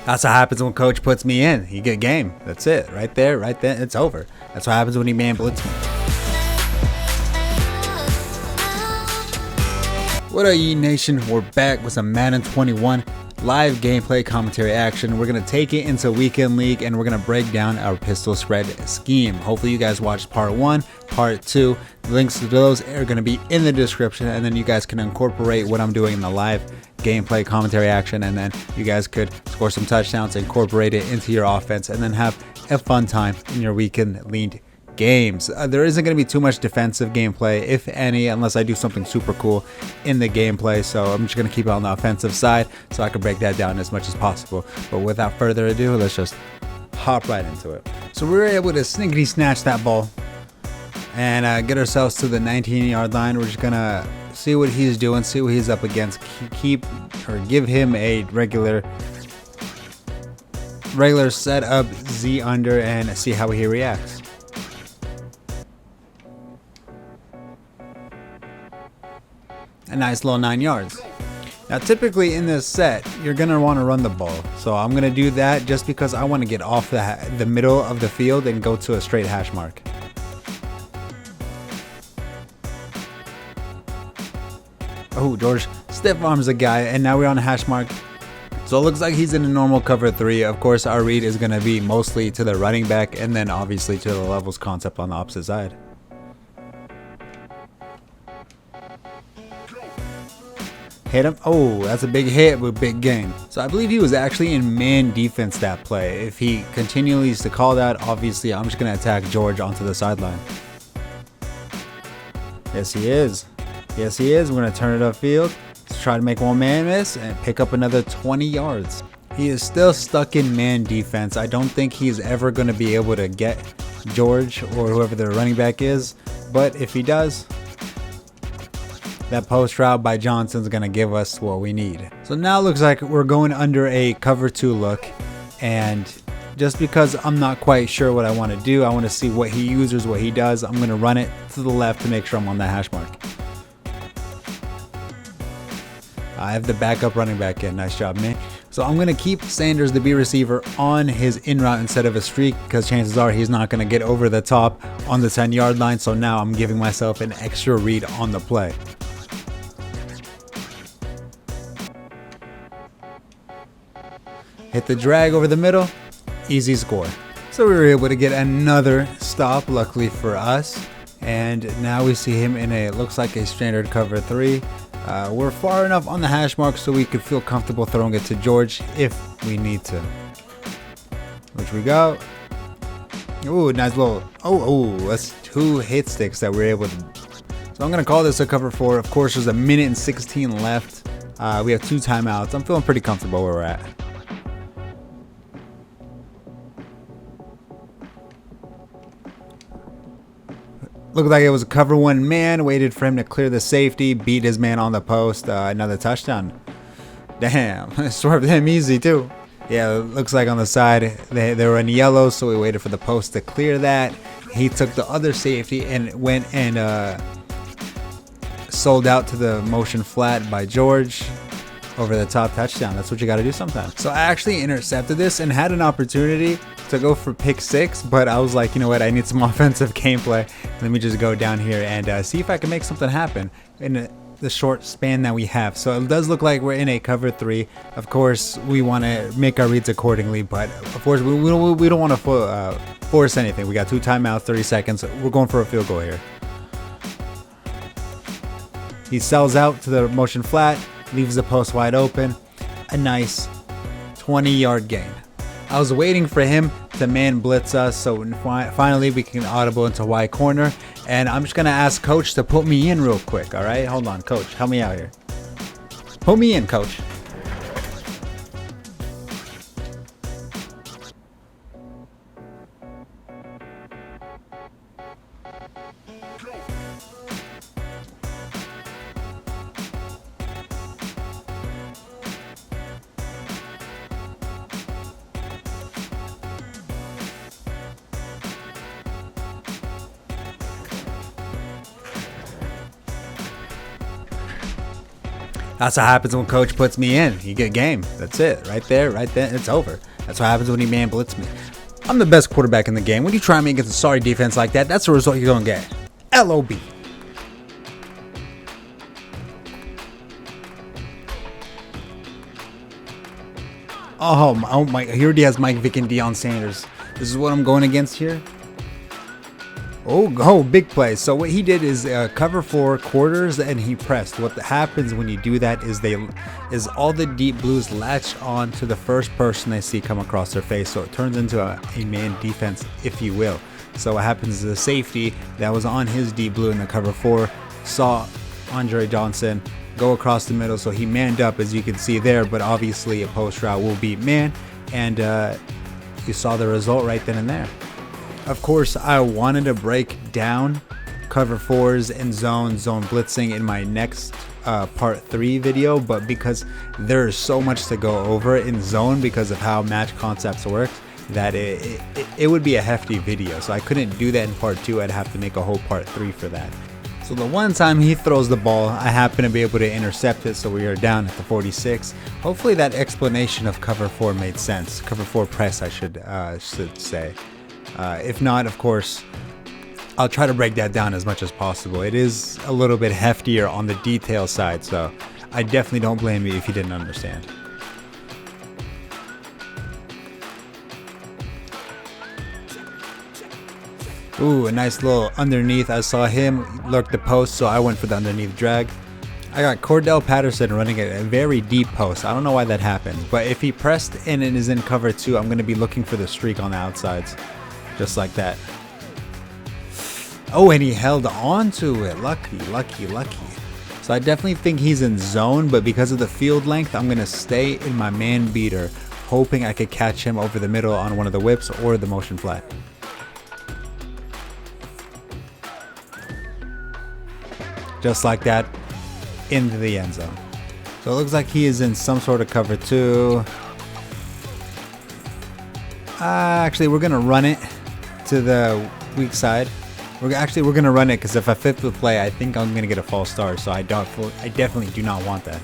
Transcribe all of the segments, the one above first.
That's what happens when coach puts me in. You get game. That's it. Right there, right then, it's over. That's what happens when he man blitz me. What up, Ye Nation? We're back with some Madden 21 live gameplay commentary action. We're going to take it into Weekend League and we're going to break down our pistol spread scheme. Hopefully you guys watched part 1, part 2. The links to those are going to be in the description, and then you guys can incorporate what I'm doing in the live gameplay commentary action, and then you guys could score some touchdowns, incorporate it into your offense, and then have a fun time in your Weekend League games. There isn't going to be too much defensive gameplay, if any, unless I do something super cool in the gameplay. So I'm just going to keep it on the offensive side so I can break that down as much as possible. But without further ado, let's just hop right into it. So we were able to snickety snatch that ball and get ourselves to the 19-yard line. We're just going to see what he's doing, see what he's up against, give him a regular setup Z under and see how he reacts. A nice little 9 yards. Now typically in this set you're gonna want to run the ball, so I'm gonna do that just because I want to get off the middle of the field and go to a straight hash mark. Oh, George stiff arms the guy, and now we're on a hash mark. So it looks like he's in a normal cover 3. Of course our read is gonna be mostly to the running back and then obviously to the levels concept on the opposite side. Hit him. Oh, that's a big hit with big gain. So I believe he was actually in man defense that play. If he continues to call that, obviously I'm just going to attack George onto the sideline. Yes, he is. Yes, he is. We're going to turn it upfield. Let's try to make one man miss and pick up another 20 yards. He is still stuck in man defense. I don't think he's ever going to be able to get George or whoever the running back is. But if he does, that post route by Johnson's going to give us what we need. So now it looks like we're going under a cover 2 look, and just because I'm not quite sure what I want to do, I want to see what he uses, what he does. I'm going to run it to the left to make sure I'm on that hash mark. I have the backup running back in. Nice job, man. So I'm going to keep Sanders, the B receiver, on his in route instead of a streak, because chances are he's not going to get over the top on the 10-yard line. So now I'm giving myself an extra read on the play. Hit the drag over the middle, easy score. So we were able to get another stop, luckily for us. And now we see him in a, looks like a standard cover 3. We're far enough on the hash mark so we could feel comfortable throwing it to George if we need to. Which we go. Ooh, nice little, that's 2 hit sticks that we're able to. So I'm going to call this a cover 4. Of course, there's a minute and 16 left. We have 2 timeouts. I'm feeling pretty comfortable where we're at. Looked like it was a cover 1 man, waited for him to clear the safety, beat his man on the post, another touchdown. Damn, swerved him easy too. Yeah, looks like on the side, they were in yellow, so we waited for the post to clear that. He took the other safety and went and sold out to the motion flat by George. Over the top touchdown. That's what you got to do sometimes. So I actually intercepted this and had an opportunity to go for pick 6, but I was like, you know what, I need some offensive gameplay. Let me just go down here and see if I can make something happen in the short span that we have. So it does look like we're in a cover 3. Of course, we want to make our reads accordingly, but of course we don't want to force anything. We got 2 timeouts, 30 seconds. We're going for a field goal here. He sells out to the motion flat, leaves the post wide open. A nice 20-yard gain. I was waiting for him to man blitz us, so finally we can audible into Y corner. And I'm just going to ask coach to put me in real quick, all right? Hold on, coach. Help me out here. Put me in, coach. That's what happens when coach puts me in. You get game. That's it. Right there, right then. It's over. That's what happens when he man blitz me. I'm the best quarterback in the game. When you try me against a sorry defense like that, that's the result you're going to get. LOB. Oh my. He already has Mike Vick and Deion Sanders. This is what I'm going against here. Oh, big play. So what he did is cover 4 quarters and he pressed. What happens when you do that is all the deep blues latch on to the first person they see come across their face. So it turns into a man defense, if you will. So what happens is the safety that was on his deep blue in the cover 4 saw Andre Johnson go across the middle. So he manned up, as you can see there, but obviously a post route will beat man. And you saw the result right then and there. Of course, I wanted to break down cover 4s and zone blitzing in my next part 3 video, but because there's so much to go over in zone because of how match concepts work, that it would be a hefty video. So I couldn't do that in part 2. I'd have to make a whole part 3 for that. So the one time he throws the ball, I happen to be able to intercept it, so we are down at the 46. Hopefully that explanation of cover 4 made sense. Cover 4 press, I should say. If not, of course, I'll try to break that down as much as possible. It is a little bit heftier on the detail side, so I definitely don't blame you if you didn't understand. Ooh, a nice little underneath. I saw him lurk the post, so I went for the underneath drag. I got Cordell Patterson running at a very deep post. I don't know why that happened, but if he pressed in and is in cover 2, I'm going to be looking for the streak on the outsides. Just like that. Oh, and he held on to it. Lucky. So I definitely think he's in zone, but because of the field length, I'm going to stay in my man beater, hoping I could catch him over the middle on one of the whips or the motion flat. Just like that, into the end zone. So it looks like he is in some sort of cover 2. Actually, we're going to run it to the weak side. We're going to run it because if I flip the play, I think I'm going to get a false start. So I definitely do not want that.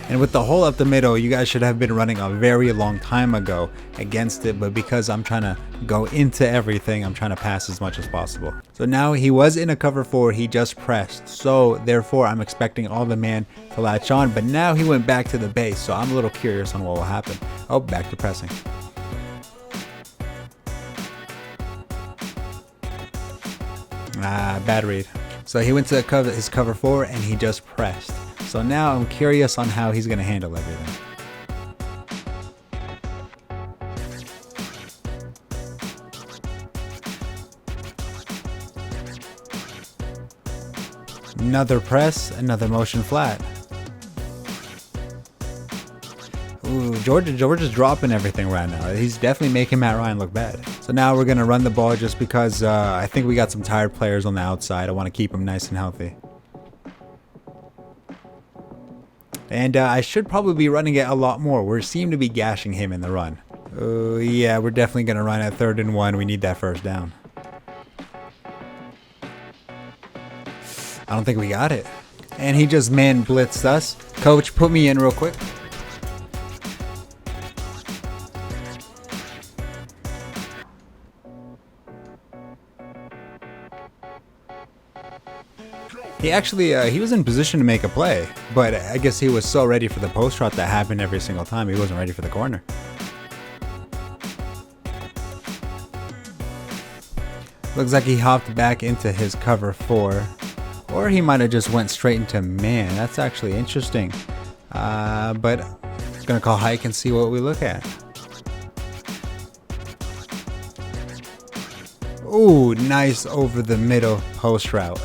And with the hole up the middle, you guys should have been running a very long time ago against it, but because I'm trying to go into everything, I'm trying to pass as much as possible. So now he was in a cover 4, he just pressed, so therefore I'm expecting all the man to latch on, but now he went back to the base, so I'm a little curious on what will happen. Oh, back to pressing. Bad read. So he went to his cover 4 and he just pressed. So now I'm curious on how he's going to handle everything. Another press, another motion flat. Ooh, Georgia's dropping everything right now. He's definitely making Matt Ryan look bad. So now we're going to run the ball just because I think we got some tired players on the outside. I want to keep them nice and healthy. And I should probably be running it a lot more. We seem to be gashing him in the run. Yeah, we're definitely going to run at 3rd and 1. We need that first down. I don't think we got it. And he just man blitzed us. Coach, put me in real quick. He actually, he was in position to make a play, but I guess he was so ready for the post route that happened every single time. He wasn't ready for the corner. Looks like he hopped back into his cover 4, or he might have just went straight into man. That's actually interesting, but I'm gonna call hike and see what we look at. Ooh, nice over the middle post route.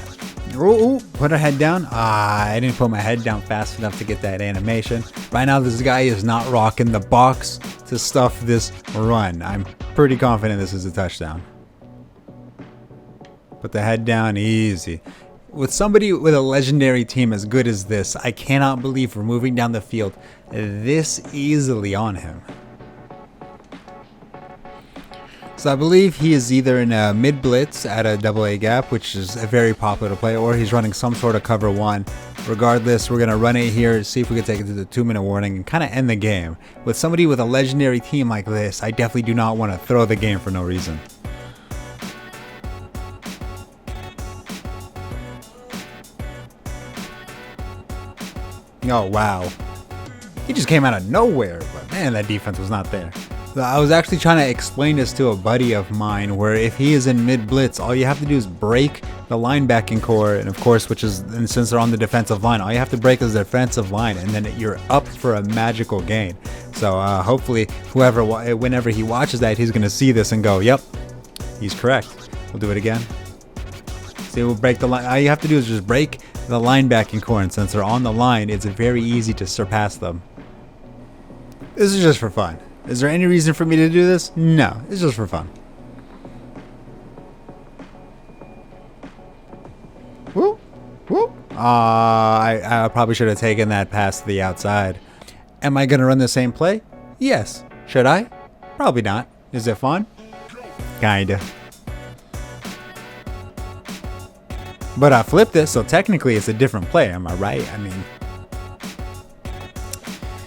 Ooh, put our head down. I didn't put my head down fast enough to get that animation. Right now, this guy is not rocking the box to stuff this run. I'm pretty confident this is a touchdown. Put the head down easy. With somebody with a legendary team as good as this, I cannot believe we're moving down the field this easily on him. So I believe he is either in a mid blitz at a AA gap, which is a very popular play, or he's running some sort of cover one. Regardless, we're going to run it here, see if we can take it to the 2-minute warning and kind of end the game. With somebody with a legendary team like this, I definitely do not want to throw the game for no reason. Oh, wow. He just came out of nowhere, but man, that defense was not there. I was actually trying to explain this to a buddy of mine, where if he is in mid blitz, all you have to do is break the linebacking core, and of course, and since they're on the defensive line, all you have to break is the defensive line, and then you're up for a magical gain. So hopefully, whenever he watches that, he's gonna see this and go, "Yep, he's correct." We'll do it again. See, we'll break the line. All you have to do is just break the linebacking core, and since they're on the line, it's very easy to surpass them. This is just for fun. Is there any reason for me to do this? No, it's just for fun. Whoop, whoop. I probably should have taken that pass to the outside. Am I going to run the same play? Yes. Should I? Probably not. Is it fun? Kinda. But I flipped it, so technically it's a different play. Am I right? I mean...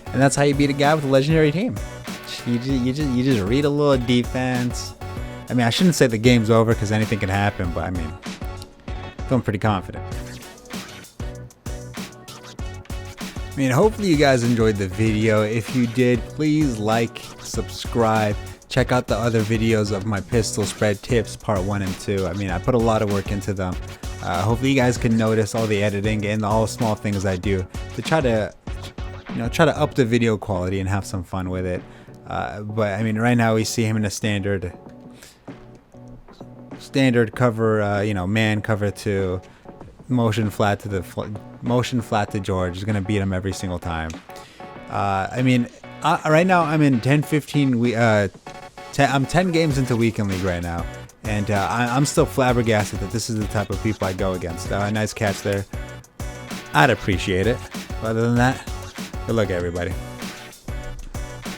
And that's how you beat a guy with a legendary team. You just read a little defense. I mean, I shouldn't say the game's over because anything can happen, but I mean, feeling pretty confident. I mean, hopefully you guys enjoyed the video. If you did, please like, subscribe, check out the other videos of my pistol spread tips, part 1 and 2. I mean, I put a lot of work into them. Hopefully you guys can notice all the editing and all the small things I do to try to up the video quality and have some fun with it. But I mean, right now we see him in a standard cover, man cover 2, motion flat to George. Is gonna beat him every single time. I mean, right now I'm in 10-15. I'm 10 games into Weekend League right now, and I'm still flabbergasted that this is the type of people I go against. Nice catch there. I'd appreciate it. But other than that, good luck, everybody.